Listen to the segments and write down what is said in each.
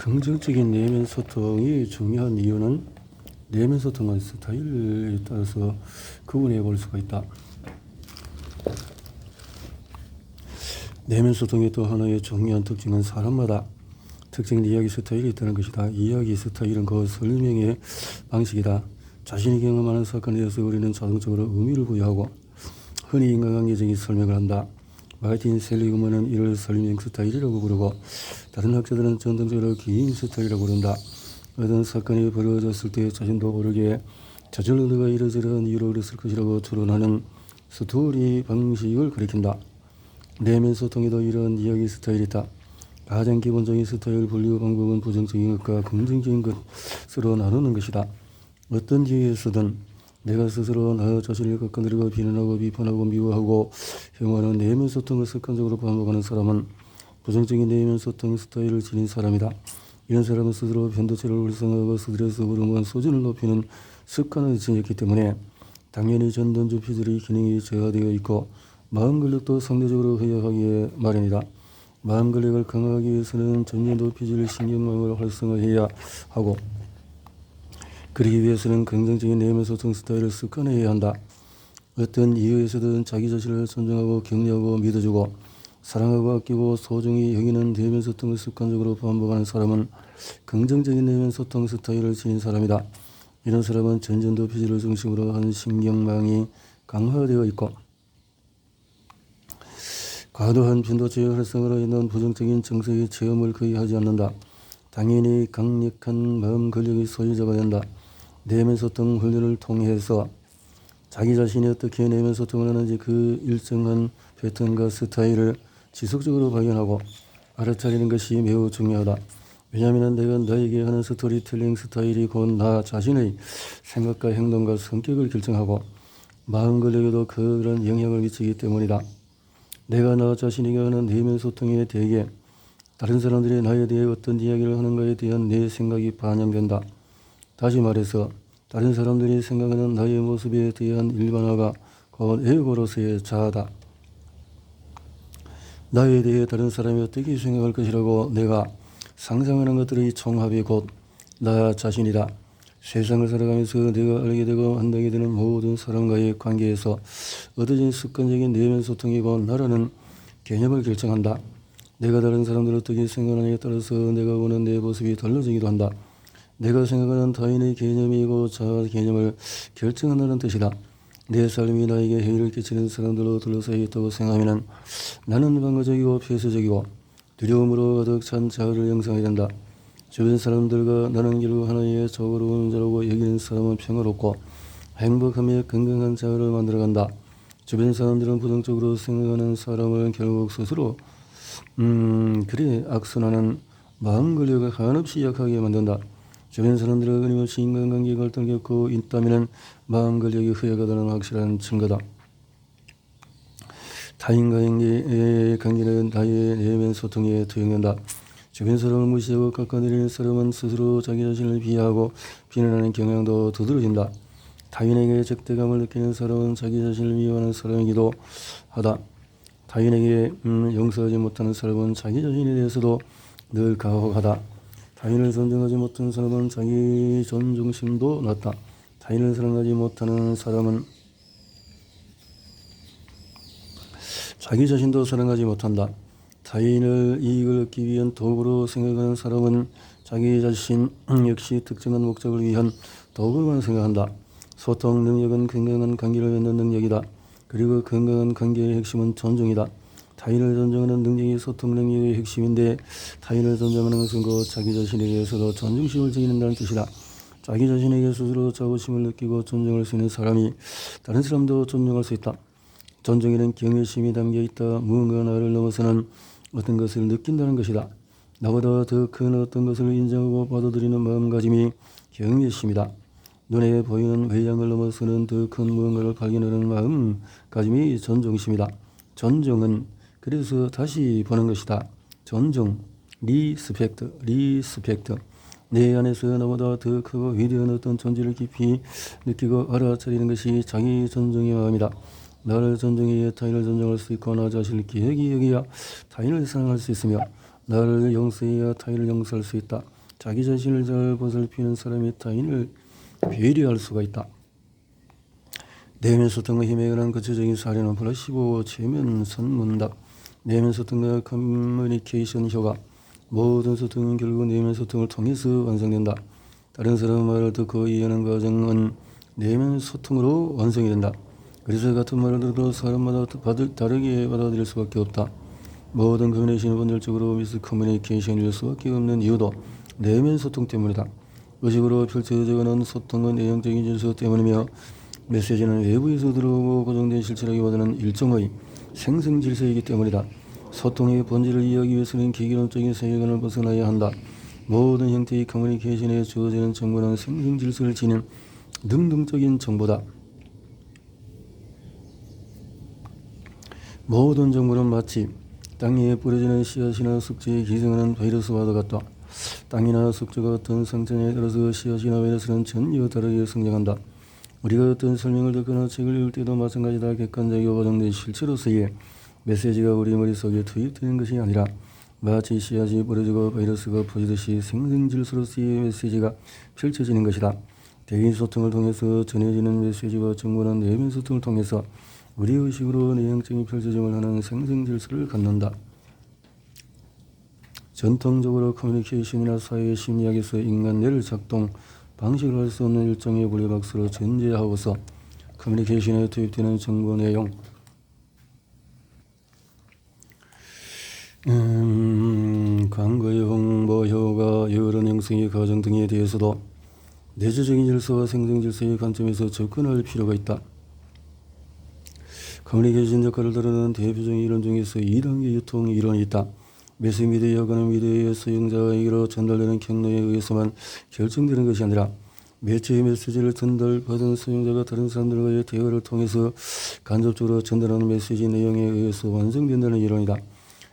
긍정적인 내면 소통이 중요한 이유는 내면 소통은 스타일에 따라서 구분해 볼 수가 있다. 내면 소통의 또 하나의 중요한 특징은 사람마다 특징인 이야기 스타일이 있다는 것이다. 이야기 스타일은 그 설명의 방식이다. 자신이 경험하는 사건에 대해서 우리는 자동적으로 의미를 부여하고 흔히 인간관계적인 설명을 한다. 마틴 셀리그먼은 이를 설명 스타일이라고 부르고 다른 학자들은 전통적으로 기임 스타일이라고 부른다. 어떤 사건이 벌어졌을 때 자신도 모르게 저절로 내가 이러저러한 이유로 그랬을 것이라고 추론하는 스토리 방식을 가리킨다. 내면 소통에도 이런 이야기 스타일이 있다. 가장 기본적인 스타일 분류 방법은 부정적인 것과 긍정적인 것으로 나누는 것이다. 어떤 기회에서든 내가 스스로 나 자신을 깎아내리고 비난하고 비판하고 미워하고 혐오하는 내면 소통을 습관적으로 반복하는 사람은 부정적인 내면 소통 스타일을 지닌 사람이다. 이런 사람은 스스로 변도체를 활성화하고 스트레스 호르몬 수준을 높이는 습관을 지녔기 때문에 당연히 전단주 피질의 기능이 저하되어 있고 마음 근력도 상대적으로 허약하기에 마련이다. 마음 근력을 강화하기 위해서는 전년도 피질 신경망을 활성화해야 하고 그러기 위해서는 긍정적인 내면 소통 스타일을 습관해야 한다. 어떤 이유에서든 자기 자신을 존중하고 격려하고 믿어주고 사랑하고 아끼고 소중히 여기는 내면 소통을 습관적으로 반복하는 사람은 긍정적인 내면 소통 스타일을 지닌 사람이다. 이런 사람은 전전도 피질을 중심으로 한 신경망이 강화되어 있고 과도한 빈도체의 활성화로 인한 부정적인 정서의 체험을 거의 하지 않는다. 당연히 강력한 마음 근력의 소유자가 된다. 내면 소통 훈련을 통해서 자기 자신이 어떻게 내면 소통을 하는지 그 일정한 패턴과 스타일을 지속적으로 발견하고 알아차리는 것이 매우 중요하다. 왜냐하면 내가 나에게 하는 스토리텔링 스타일이 곧 나 자신의 생각과 행동과 성격을 결정하고 마음 근력에도 그런 영향을 미치기 때문이다. 내가 나 자신에게 하는 내면 소통에 대해 다른 사람들이 나에 대해 어떤 이야기를 하는가에 대한 내 생각이 반영된다. 다시 말해서 다른 사람들이 생각하는 나의 모습에 대한 일반화가 곧 에고로서의 자아다. 나에 대해 다른 사람이 어떻게 생각할 것이라고 내가 상상하는 것들의 총합이 곧 나 자신이다. 세상을 살아가면서 내가 알게 되고 만나게 되는 모든 사람과의 관계에서 얻어진 습관적인 내면 소통이 곧 나라는 개념을 결정한다. 내가 다른 사람들을 어떻게 생각하느냐에 따라서 내가 보는 내 모습이 달라지기도 한다. 내가 생각하는 타인의 개념이고 자아 개념을 결정한다는 뜻이다. 내 삶이 나에게 해를 끼치는 사람들로 둘러싸여 있다고 생각하면 나는 방어적이고 폐쇄적이고 두려움으로 가득 찬 자아를 형성하게 된다. 주변 사람들과 나는 결국 하나의 조화로운 자라고 여기는 사람은 평화롭고 행복하며 건강한 자아를 만들어간다. 주변 사람들은 부정적으로 생각하는 사람을 결국 스스로 그래 악순환은 마음 근력을 한없이 약하게 만든다. 주변 사람들과 끊임없이 인간관계 갈등을 겪고 있다면 마음 근력이 허약하다는 확실한 증거다. 타인과의 관계는 나의 내면 소통에 투영된다. 주변 사람을 무시하고 깎아내리는 사람은 스스로 자기 자신을 비하하고 비난하는 경향도 두드러진다. 타인에게 적대감을 느끼는 사람은 자기 자신을 미워하는 사람이기도 하다. 타인에게 용서하지 못하는 사람은 자기 자신에 대해서도 늘 가혹하다. 타인을 존중하지 못하는 사람은 자기 존중심도 낮다. 타인을 사랑하지 못하는 사람은 자기 자신도 사랑하지 못한다. 타인을 이익을 얻기 위한 도구로 생각하는 사람은 자기 자신 역시 특정한 목적을 위한 도구만 생각한다. 소통 능력은 건강한 관계를 맺는 능력이다. 그리고 건강한 관계의 핵심은 존중이다. 타인을 존중하는 능력이 소통 능력의 핵심인데 타인을 존중하는 것은 곧 자기 자신에게서도 존중심을 지닌다는 뜻이다. 자기 자신에게 스스로 자부심을 느끼고 존중할 수 있는 사람이 다른 사람도 존중할 수 있다. 존중에는 경외심이 담겨있다. 무언가 나를 넘어서는 어떤 것을 느낀다는 것이다. 나보다 더 큰 어떤 것을 인정하고 받아들이는 마음가짐이 경외심이다. 눈에 보이는 외양을 넘어서는 더 큰 무언가를 발견하는 마음가짐이 존중심이다. 존중은 그래서 다시 보는 것이다. 존중, 리스펙트. 내 안에서 나보다 더 크고 위대한 어떤 존재를 깊이 느끼고 알아차리는 것이 자기 존중의 마음이다. 나를 존중해야 타인을 존중할 수 있고 나 자신을 기억이 여기야 타인을 사랑할 수 있으며 나를 용서해야 타인을 용서할 수 있다. 자기 자신을 잘 보살피는 사람이 타인을 배려할 수가 있다. 내면 소통과 힘에 관한 구체적인 사례는 플라시보 최면 선문답. 내면 소통과 커뮤니케이션 효과. 모든 소통은 결국 내면 소통을 통해서 완성된다. 다른 사람의 말을 듣고 이해하는 과정은 내면 소통으로 완성이 된다. 그래서 같은 말을 들어도 사람마다 다르게 받아들일 수밖에 없다. 모든 커뮤니케이션이 본질적으로 미스커뮤니케이션일 수밖에 없는 이유도 내면 소통 때문이다. 의식으로 펼쳐져가는 소통은 내용적인 질서 때문이며 메시지는 외부에서 들어오고 고정된 실체라기보다는 일종의 생성 질서이기 때문이다. 소통의 본질을 이해하기 위해서는 기계론적인 세계관을 벗어나야 한다. 모든 형태의 커뮤니케이션에 주어지는 정보는 생성 질서를 지닌 능동적인 정보다. 모든 정보는 마치 땅에 뿌려지는 씨앗이나 숙제에 기생하는 바이러스와도 같다. 땅이나 숙제가 어떤 상태에 따라서 씨앗이나 바이러스는 전혀 다르게 성장한다. 우리가 어떤 설명을 듣거나 책을 읽을 때도 마찬가지다. 객관적이고 고정된 실체로서의 메시지가 우리 머릿속에 투입되는 것이 아니라 마치 씨앗이 뿌려지고 바이러스가 퍼지듯이 생성질서로서의 메시지가 펼쳐지는 것이다. 대인 소통을 통해서 전해지는 메시지와 정보는 내면 소통을 통해서 우리 의식으로 내용적인 펼쳐짐을 하는 생성질서를 갖는다. 전통적으로 커뮤니케이션이나 사회 심리학에서 인간 뇌를 작동 방식을 할 수 없는 일종의 분리박스로 전제하고서 커뮤니케이션에 투입되는 정보 내용, 광고의 홍보 효과, 여론 형성의 과정 등에 대해서도 내재적인 질서와 생성 질서의 관점에서 접근할 필요가 있다. 커뮤니케이션 역할을 다루는 대표적인 이론 중에서 2단계 유통 이론이 있다. 매스미디어가는 미디어의 수용자에게로 전달되는 경로에 의해서만 결정되는 것이 아니라 매체의 메시지를 전달받은 수용자가 다른 사람들과의 대화를 통해서 간접적으로 전달하는 메시지 내용에 의해서 완성된다는 이론이다.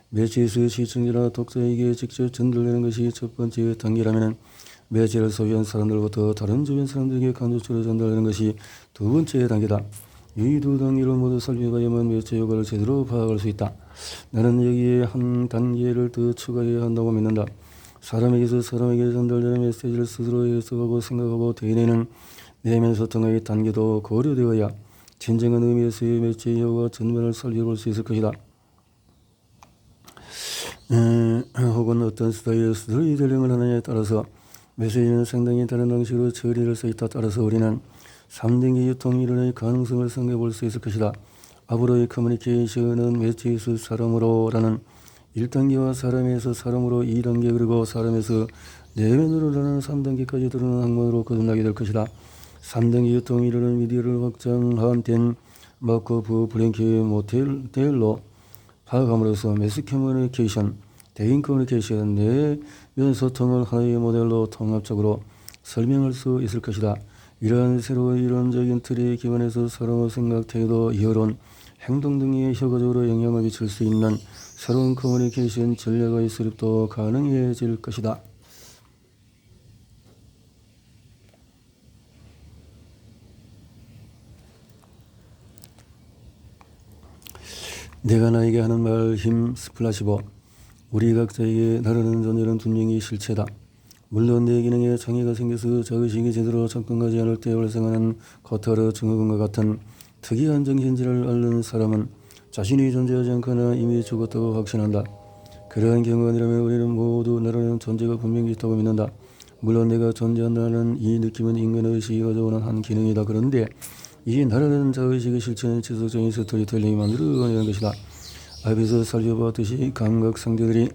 매체에서 시청자나 독자에게 직접 전달되는 것이 첫 번째 단계라면 매체를 소유한 사람들부터 다른 주변 사람들에게 간접적으로 전달되는 것이 두 번째 단계다. 이 두 단계를 모두 살펴봐야만 매체 효과를 제대로 파악할 수 있다. 나는 여기에 한 단계를 더 추가해야 한다고 믿는다. 사람에게서 사람에게 전달되는 메시지를 스스로 해석하고 생각하고 대내는 내면 소통의 단계도 고려되어야 진정한 의미에서의 매체 효과 전반을 살펴볼 수 있을 것이다. 혹은 어떤 스타일의 스토리텔링을 하느냐에 따라서 메시지는 상당히 다른 방식으로 처리할 수 있다. 따라서 우리는 3단계 유통 이론의 가능성을 생각해 수 있을 것이다. 앞으로의 커뮤니케이션은 매체에서 사람으로라는 1단계와 사람에서 사람으로 2단계 그리고 사람에서 내면으로라는 3단계까지 드러나는 학문으로 거듭나게 될 것이다. 3단계 유통 이론은 미디어를 확장한 덴마크 브랭키 모델로 파악함으로써 매스 커뮤니케이션, 대인 커뮤니케이션, 내면 소통을 하나의 모델로 통합적으로 설명할 수 있을 것이다. 이러한 새로운 이론적인 틀에 기반해서 사람의 생각, 태도, 여론, 행동 등에 효과적으로 영향을 미칠 수 있는 새로운 커뮤니케이션 전략의 수립도 가능해질 것이다. 내가 나에게 하는 말 힘 플라시보. 우리 각자에게 나라는 존재는 분명히 실체다. 물론 내 기능에 장애가 생겨서 자의식이 제대로 작동하지 않을 때 발생하는 코타르 증후군과 같은 특이한 정신질환을 앓는 사람은 자신이 존재하지 않거나 이미 죽었다고 확신한다. 그러한 경우가 아니라면 우리는 모두 나라는 존재가 분명히 있다고 믿는다. 물론 내가 존재한다는 이 느낌은 인간의 의식이 가져오는 한 기능이다. 그런데 이 나라는 자의식의 실체는 지속적인 스토리텔링이 만들어내는 것이다. 앞에서 살펴보았듯이 감각 상대들이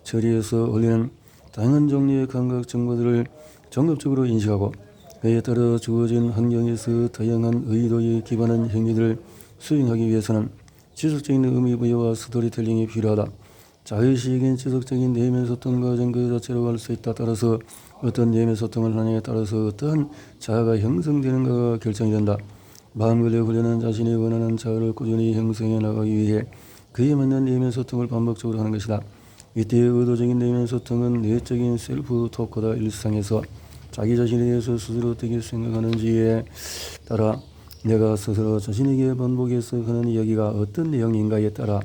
처리해서 올리는 다양한 종류의 감각 정보들을 종합적으로 인식하고 그에 따라 주어진 환경에서 다양한 의도에 기반한 행위들을 수행하기 위해서는 지속적인 의미 부여와 스토리텔링이 필요하다. 자의식인 지속적인 내면 소통 과정 그 자체라고 할 수 있다. 따라서 어떤 내면 소통을 하느냐에 따라서 어떠한 자아가 형성되는가가 결정이 된다. 마음관리 훈련은 자신이 원하는 자아를 꾸준히 형성해 나가기 위해 그에 맞는 내면 소통을 반복적으로 하는 것이다. 이때의 의도적인 내면 소통은 내적인 셀프 토크다. 일상에서 자기 자신에 대해서 스스로 어떻게 생각하는지에 따라 내가 스스로 자신에게 반복해서 하는 이야기가 어떤 내용인가에 따라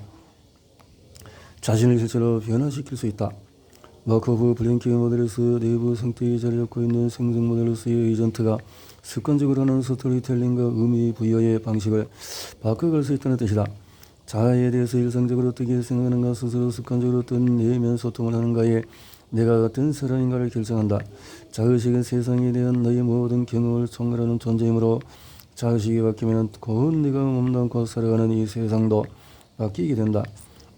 자신을 실제로 변화시킬 수 있다. 마코프 블랭키 모델에서 내부 상태에 자리 잡고 있는 생성 모델로서의 에이전트가 습관적으로 하는 스토리텔링과 의미 부여의 방식을 바꿔갈 수 있다는 뜻이다. 자아에 대해서 일상적으로 어떻게 생각하는가, 스스로 습관적으로 어떤 내면 소통을 하는가에 내가 어떤 사람인가를 결정한다. 자의식은 세상에 대한 너의 모든 경험을 총괄하는 존재이므로 자의식이 바뀌면 곧 네가 몸담고 살아가는 이 세상도 바뀌게 된다.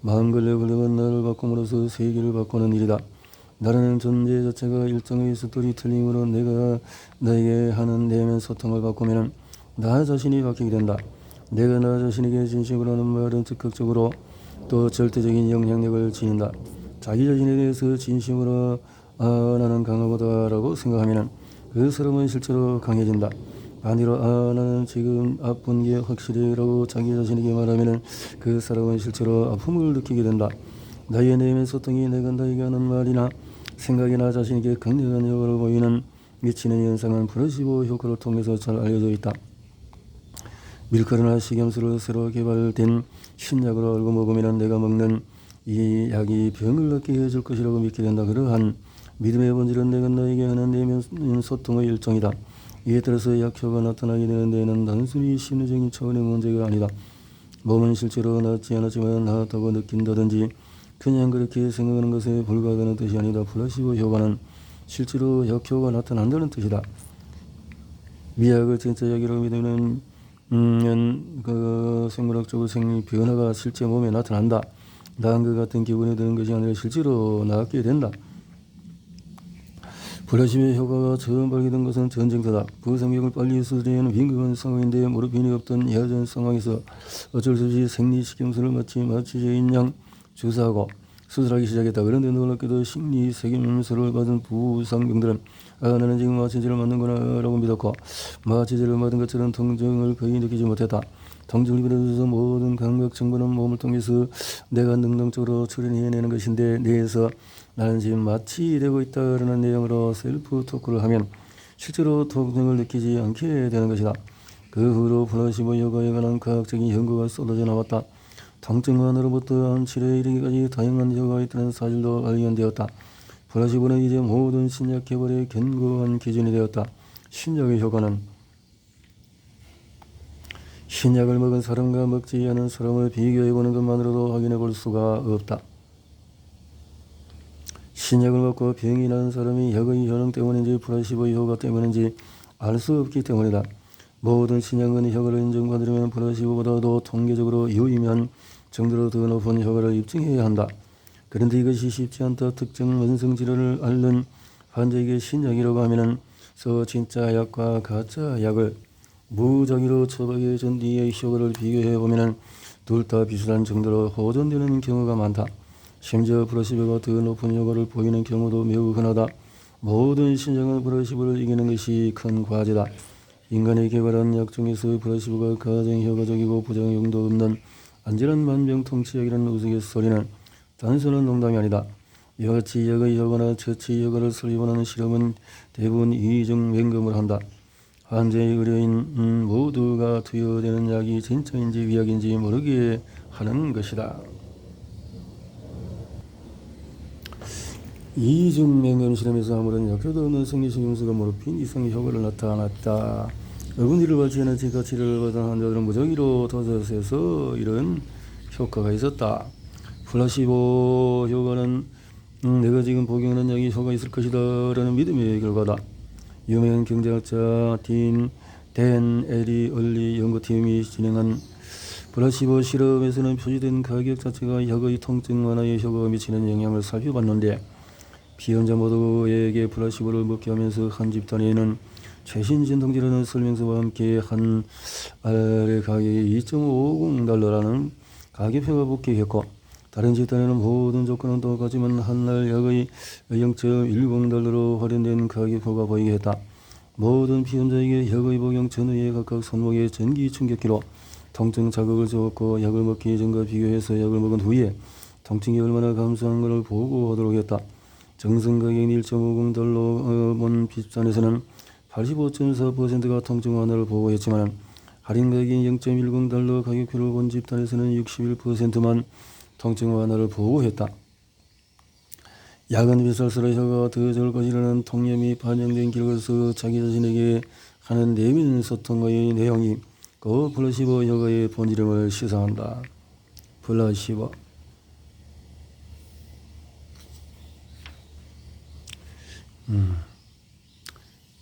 마음 권력은 나를 바꿈으로써 세계를 바꾸는 일이다. 나라는 존재 자체가 일종의 스토리텔링으로 내가 너에게 하는 내면 소통을 바꾸면 나 자신이 바뀌게 된다. 내가 나 자신에게 진심으로 하는 말은 즉각적으로 또 절대적인 영향력을 지닌다. 자기 자신에 대해서 진심으로 나는 강하다 라고 생각하면 그 사람은 실제로 강해진다. 반대로 나는 지금 아픈 게 확실해 라고 자기 자신에게 말하면 그 사람은 실제로 아픔을 느끼게 된다. 나의 내면 소통이 내가 나에게 하는 말이나 생각이 나 자신에게 강력한 효과를 미치는 현상은 플라시보 효과를 통해서 잘 알려져 있다. 밀가루나 식염수를 새로 개발된 신약으로 알고 먹으면 내가 먹는 이 약이 병을 낫게 해줄 것이라고 믿게 된다. 그러한 믿음의 본질은 내가 나에게 하는 내면 소통의 일종이다. 이에 따라서 약효가 나타나게 되는 데에는 단순히 심리적인 차원의 문제가 아니다. 몸은 실제로 낫지 않았지만 나았다고 느낀다든지 그냥 그렇게 생각하는 것에 불과하다는 뜻이 아니다. 플라시보 효과는 실제로 약효가 나타난다는 뜻이다. 미약을 진짜 약이라고 믿으면 그 생물학적으로 생리 변화가 실제 몸에 나타난다. 나은 것 같은 기분이 드는 것이 아니라 실제로 낫게 된다. 플라시보 효과가 처음 발견된 것은 전쟁터다. 부상력을 빨리 수술하는 빈급한 상황인데 모르핀이 없던 야전 상황에서 어쩔 수 없이 생리식염수를 마취제인 양 주사하고 수술하기 시작했다. 그런데 놀랍게도 심리 세균수를 받은 부상병들은 나는 지금 마취제를 맞는구나 라고 믿었고 마취제를 맞은 것처럼 통증을 거의 느끼지 못했다. 통증을 비롯해서 모든 감각 정보는 몸을 통해서 내가 능동적으로 처리해내는 것인데 뇌에서 나는 지금 마취되고 있다라는 내용으로 셀프 토크를 하면 실제로 통증을 느끼지 않게 되는 것이다. 그 후로 플라시보 효과에 관한 과학적인 연구가 쏟아져 나왔다. 통증만으로부터 암치료에 이르기까지 다양한 효과가 있다는 사실도 발견되었다. 플라시보는 이제 모든 신약 개발의 견고한 기준이 되었다. 신약의 효과는 신약을 먹은 사람과 먹지 않은 사람을 비교해보는 것만으로도 확인해 볼 수가 없다. 신약을 먹고 병이 난 사람이 약의 효능 때문인지 플라시보 효과 때문인지 알 수 없기 때문이다. 모든 신약은 효과를 인정받으려면 플라시보보다도 통계적으로 유의미한 정도로 더 높은 효과를 입증해야 한다. 그런데 이것이 쉽지 않다. 특정 만성 질환을 앓는 환자에게 신약이라고 하면은 진짜 약과 가짜 약을 무작위로 처방해 준 뒤의 효과를 비교해 보면은 둘 다 비슷한 정도로 호전되는 경우가 많다. 심지어 플라시보가 더 높은 효과를 보이는 경우도 매우 흔하다. 모든 신약은 플라시보를 이기는 것이 큰 과제다. 인간이 개발한 약 중에서 플라시보가 가장 효과적이고 부작용도 없는 안전한 만병통치약이라는 우스갯소리는 단순한 농담이 아니다. 이와 같이 약의 효과나 처치 효과를 설립하는 실험은 대부분 이중 맹금을 한다. 환자의 의료인 모두가 투여되는 약이 진짜인지 위약인지 모르게 하는 것이다. 이중 맹금 실험에서 아무런 약효도 없는 생리식염수가 모르핀 이상의 효과를 나타났다. 어금니를 받지 않은 치과 치료를 받은 환자들은 무작위로 도서에서 이런 효과가 있었다. 플라시보 효과는 내가 지금 복용하는 약이 효과가 있을 것이다 라는 믿음의 결과다. 유명한 경제학자 댄 에리 얼리 연구팀이 진행한 플라시보 실험에서는 표시된 가격 자체가 약의 통증 완화에 효과가 미치는 영향을 살펴봤는데 피험자 모두에게 플라시보를 먹게 하면서 한 집단에는 최신 진통제라는 설명서와 함께 한 알의 가격이 $2.50라는 가격표가 붙게했고 다른 집단에는 모든 조건은 똑같지만 한 알 약의 $0.10로 할인된 가격표가 보이게 했다. 모든 피험자에게 약의 복용 전후에 각각 손목에 전기 충격기로 통증 자극을 주었고 약을 먹기 전과 비교해서 약을 먹은 후에 통증이 얼마나 감소한 것을 보고하도록 했다. 정성 가격 $1.50로 본 집단에서는 85.4%가 통증 완화를 보고했지만 할인 가격인 $0.10 가격표를 본 집단에서는 61%만 통증 완화를 보호했다. 약은 비쌀수록 혀가 더 좋을 것이라는 통념이 반영된 결과로서 자기 자신에게 하는 내면 소통의 내용이 그 플라시보 효과의 본질임을 시사한다. 플라시보.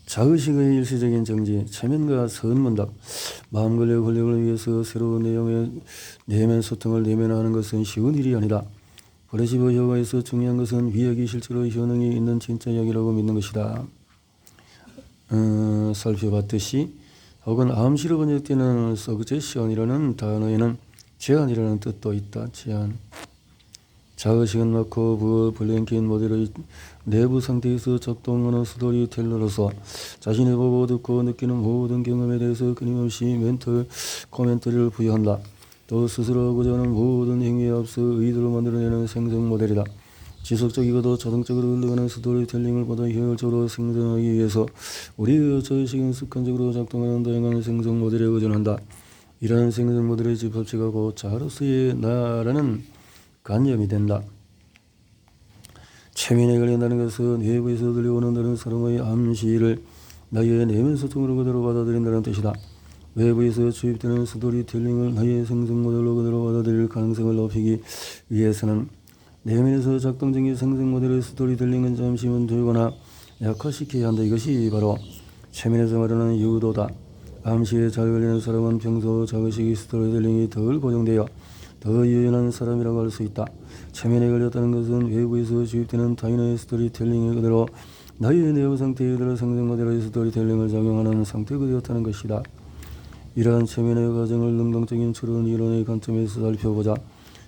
자의식의 일시적인 정지, 체면과 선문답, 마음 권력 권력을 위해서 새로운 내용의 내면 소통을 내면화하는 것은 쉬운 일이 아니다. 플라시보 효과에서 중요한 것은 위약이 실제로 효능이 있는 진짜 약이라고 믿는 것이다. 살펴봤듯이 혹은 암시로 번역되는 서그제션이라는 단어에는 제안이라는 뜻도 있다. 제안. 자의식은 마코 블랭킨 모델의 내부 상태에서 작동하는 스토리텔러로서 자신이 보고 듣고 느끼는 모든 경험에 대해서 끊임없이 멘털 코멘터리를 부여한다. 또 스스로 하고자 하는 모든 행위에 앞서 의도를 만들어내는 생성 모델이다. 지속적이고도 자동적으로 흘러가는 스토리텔링을 보다 효율적으로 생성하기 위해서 우리의 자의식은 습관적으로 작동하는 다양한 생성 모델에 의존한다. 이러한 생성 모델의 집합체가 곧 자아로서의 나라는 관념이 된다. 최면에 걸린다는 것은 외부에서 들려오는 다른 사람의 암시를 나의 내면 소통으로 그대로 받아들인다는 뜻이다. 외부에서 주입되는 스토리텔링을 나의 생성 모델로 그대로 받아들일 가능성을 높이기 위해서는 내면에서 작동 중인 생성 모델의 스토리텔링은 잠시 멈추거나 약화시켜야 한다. 이것이 바로 최면에서 말하는 유도다. 암시에 잘 걸리는 사람은 평소 자의식의 스토리텔링이 덜 고정되어 더 유연한 사람이라고 할 수 있다. 체면에 걸렸다는 것은 외부에서 주입되는 타인의 스토리텔링이 그대로 나의 내부 상태에 들어 생성 모델의 스토리텔링을 작용하는 상태가 되었다는 것이다. 이러한 체면의 과정을 능동적인 추론 이론의 관점에서 살펴보자.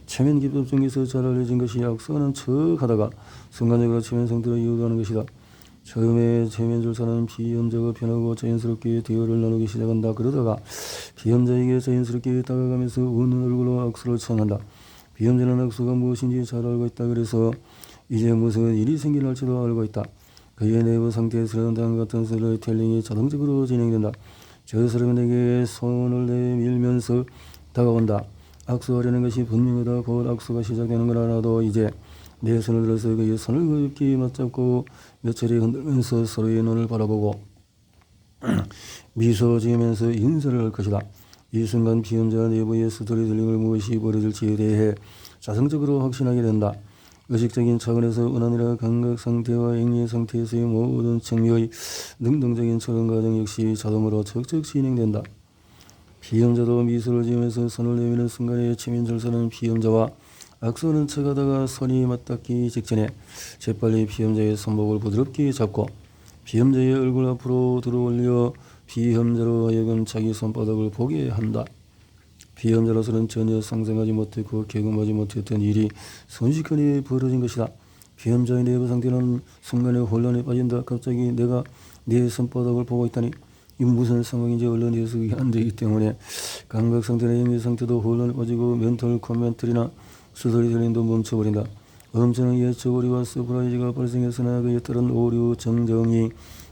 체면 기법 중에서 잘 알려진 것이 악수하는 척 하다가 순간적으로 체면 상태로 이유도하는 것이다. 처음에 체면술사는 비험자가 편하고 자연스럽게 대화를 나누기 시작한다. 그러다가 비험자에게 자연스럽게 다가가면서 웃는 얼굴로 악수를 청한다. 비험자는 악수가 무엇인지 잘 알고 있다. 그래서 이제 무슨 일이 생길지도 알고 있다. 그의 내부 상태에서는 다음과 같은 스토리텔링이 자동적으로 진행된다. 저 사람은 내게 손을 내밀면서 다가온다. 악수하려는 것이 분명하다. 곧 악수가 시작되는 걸 알아도 이제 내 손을 들어서 그의 손을 깊이 맞잡고 몇 차례 흔들면서 서로의 눈을 바라보고 미소 지으면서 인사를 할 것이다. 이 순간 비험자 내부의 스토리텔링을 무엇이 벌어질지에 대해 자성적으로 확신하게 된다. 의식적인 차원에서 은하니라 감각 상태와 행위 상태에서의 모든 청미의 능동적인 처럼 과정 역시 자동으로 척척 진행된다. 비험자도 미소를 지으면서 손을 내미는 순간에 체면술사는 비험자와 악수하는 척하다가 손이 맞닿기 직전에 재빨리 비험자의 손목을 부드럽게 잡고 비험자의 얼굴 앞으로 들어올려 비험자로 하여금 자기 손바닥을 보게 한다. 비험자로서는 전혀 상상하지 못했고 경험하지 못했던 일이 순식간에 벌어진 것이다. 비험자의 내부 상태는 순간에 혼란에 빠진다. 갑자기 내가 내 손바닥을 보고 있다니 이 무슨 상황인지 얼른 해석이 안 되기 때문에 감각 상태나 행위 상태도 혼란에 빠지고 멘털 코멘터리나 스토리텔링도 멈춰버린다. 엄청난 예측 오류와 서프라이즈가 발생했으나 그에 따른 오류 정정이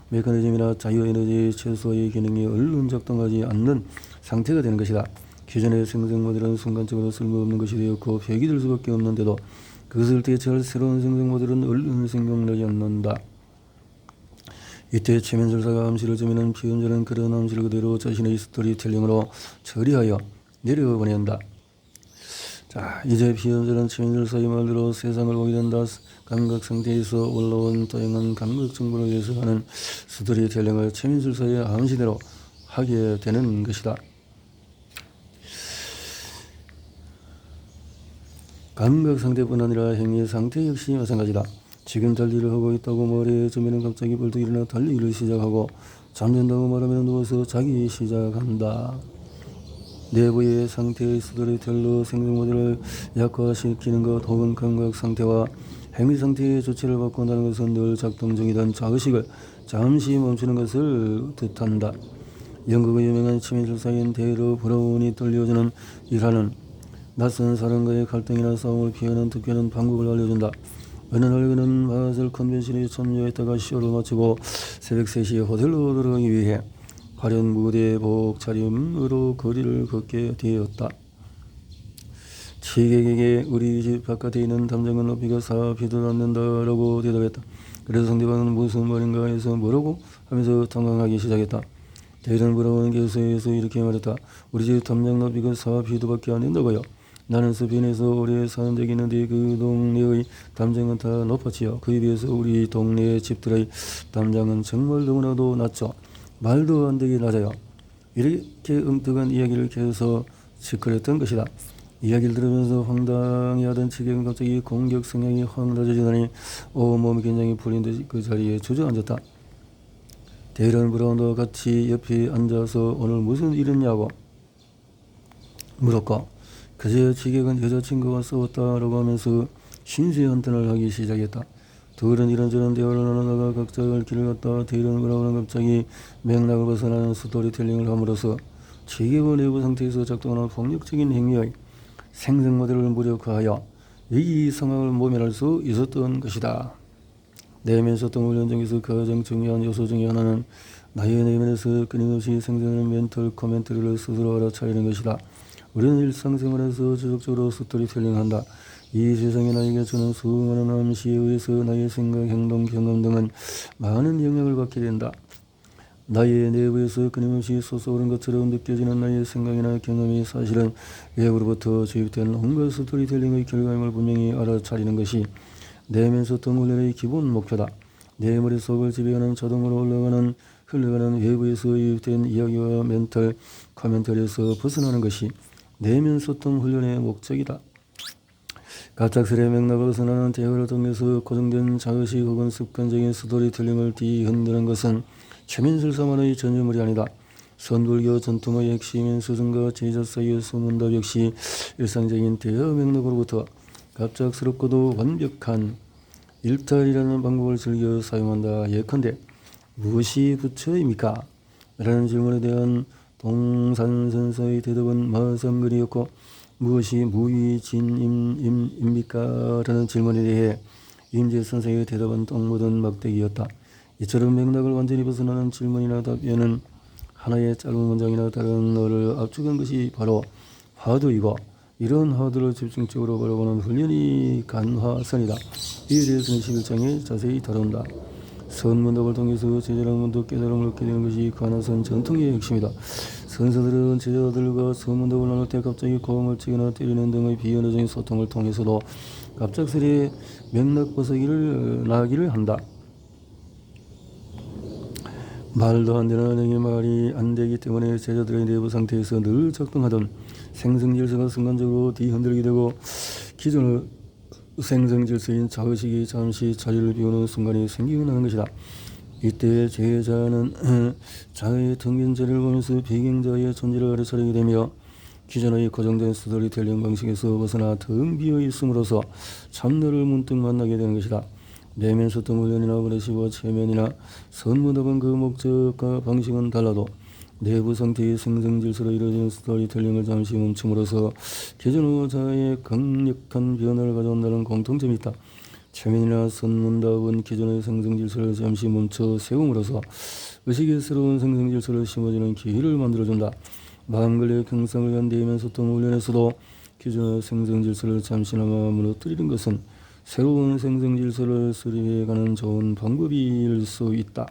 메커니즘이나 자유에너지 최소화의 기능이 얼른 작동하지 않는 상태가 되는 것이다. 기존의 생성 모델은 순간적으로 쓸모없는 것이 되었고 폐기될 수밖에 없는데도 그것을 대체할 새로운 생성 모델은 얼른 생각나지 않는다. 이때 체면술사가 암시를 주면은 비험자는 그런 암시를 그대로 자신의 스토리텔링으로 처리하여 내려보낸다. 자, 이제 비험자는 체면술사의 말대로 세상을 보게 된다. 감각 상태에서 올라온 다양한 감각 정보를 해석하는 스토리텔링을 체면술사의 암시대로 하게 되는 것이다. 감각 상태뿐 아니라 행위 상태 역시 마찬가지다. 지금 달리기를 하고 있다고 말해주면 갑자기 벌떡 일어나 달리기를 시작하고 잠든다고 말하면 누워서 자기 시작한다. 내부의 상태의 스토리텔러 생성 모델을 약화시키는 것 혹은 감각 상태와 행위 상태의 조치를 바꾼다는 것은 늘 작동 중이던 자의식을 잠시 멈추는 것을 뜻한다. 영국의 유명한 체면술사인 데이러 브라운이 들려주는 일하는 낯선 사람과의 갈등이나 싸움을 피하는 특별한 방법을 알려준다. 어느 날 그는 마술 컨벤션에 참여했다가 쇼를 마치고 새벽 3시에 호텔로 들어가기 위해 화려한 무대복 차림으로 거리를 걷게 되었다. 취객에게 우리 집 바깥에 있는 담장은 높이가 4피도 않는다라고 대답했다. 그래서 상대방은 무슨 말인가 해서 뭐라고 하면서 당황하기 시작했다. 대리는 물어보는 계속해서 이렇게 말했다. 우리 집 담장 높이가 4피도밖에 안 된다고요. 나는 서편에서 오래 사는 적이 있는데 그 동네의 담장은 다 높았지요. 그에 비해서 우리 동네의 집들의 담장은 정말 너무나도 낮죠. 말도 안 되게 낮아요. 이렇게 엉뚱한 이야기를 계속 시끄랬던 것이다. 이야기를 들으면서 황당해하던 취객은 갑자기 공격 성향이 확 낮아지더니 온몸이 굉장히 풀린 듯이 그 자리에 주저앉았다. 데일런 브라운도 같이 옆에 앉아서 오늘 무슨 일이냐고 물었고, 그제 취객은 여자친구와 싸웠다라고 하면서 신세한탄을 하기 시작했다. 둘은 이런저런 대화를 나누다가 각자 갈 길을 갔다. 데일런 브라운은 갑자기 맥락을 벗어나는 스토리텔링을 함으로써 취객의 내부 상태에서 작동하는 폭력적인 행위의 생성 모델을 무력화하여 이 상황을 모면할 수 있었던 것이다. 내면 소통 훈련 중에서 가장 중요한 요소 중에 하나는 나의 내면에서 끊임없이 생성하는 멘털 코멘터리를 스스로 알아차리는 것이다. 우리는 일상생활에서 지속적으로 스토리텔링한다. 이 세상이 나에게 주는 수많은 암시에 의해서 나의 생각, 행동, 경험 등은 많은 영향을 받게 된다. 나의 내부에서 끊임없이 솟아오른 것처럼 느껴지는 나의 생각이나 경험이 사실은 외부로부터 주입된 온갖 스토리텔링의 결과임을 분명히 알아차리는 것이 내면 소통 훈련의 기본 목표다. 내 머릿속을 지배하는 자동으로 흘러가는 외부에서 유입된 이야기와 멘털 코멘터리에서 벗어나는 것이 내면 소통 훈련의 목적이다. 갑작스레 맥락을 벗어나는 대화를 통해서 고정된 자의식 혹은 습관적인 스토리텔링을 뒤흔드는 것은 최민술사만의 전유물이 아니다. 선불교 전통의 핵심인 스승과 제자 사이의 소문답 역시 일상적인 대화 맥락으로부터 갑작스럽고도 완벽한 일탈이라는 방법을 즐겨 사용한다. 예컨대 무엇이 부처입니까? 라는 질문에 대한 동산선서의 대답은 마상거리였고, 무엇이 무위진임입니까? 라는 질문에 대해 임재선생의 대답은 똥 묻은 막대기였다. 이처럼 맥락을 완전히 벗어나는 질문이나 답변은 하나의 짧은 문장이나 다른 어를 압축한 것이 바로 화두이고, 이런 화두를 집중적으로 바라보는 훈련이 간화선이다. 이에 대해서는 11장에 자세히 다룬다. 선문답을 통해서 제자는 문득 깨달음을 얻게 되는 것이 간화선 전통의 핵심이다. 선사들은 제자들과 선문답을 나눌 때 갑자기 고음을 치거나 때리는 등의 비언어적인 소통을 통해서도 갑작스레 맥락 벗어기를 나기를 한다. 말도 안 되는 언행이 말이 안 되기 때문에 제자들의 내부 상태에서 늘 작동하던 생성질서가 순간적으로 뒤흔들게 되고 기존의 생성질서인 자의식이 잠시 자리를 비우는 순간이 생기고 나는 것이다. 이때 제자는 자의 텅빈 자리를 보면서 배경자의 존재를 알아차리게 되며 기존의 고정된 스토리텔링 방식에서 벗어나 텅 비어 있음으로써 참나를 문득 만나게 되는 것이다. 내면 소통 훈련이나 브레시브 체면이나 선문답은 그 목적과 방식은 달라도 내부 상태의 생성질서로 이루어지는 스토리텔링을 잠시 멈춤으로써 기존의 자의 강력한 변화를 가져온다는 공통점이 있다. 체면이나 선문답은 기존의 생성질서를 잠시 멈춰 세움으로써 의식의 새로운 생성질서를 심어주는 기회를 만들어준다. 마음관리의 경상을 위한 내면 소통 훈련에서도 기존의 생성질서를 잠시나마 무너뜨리는 것은 새로운 생성질서를 수립해가는 좋은 방법일 수 있다.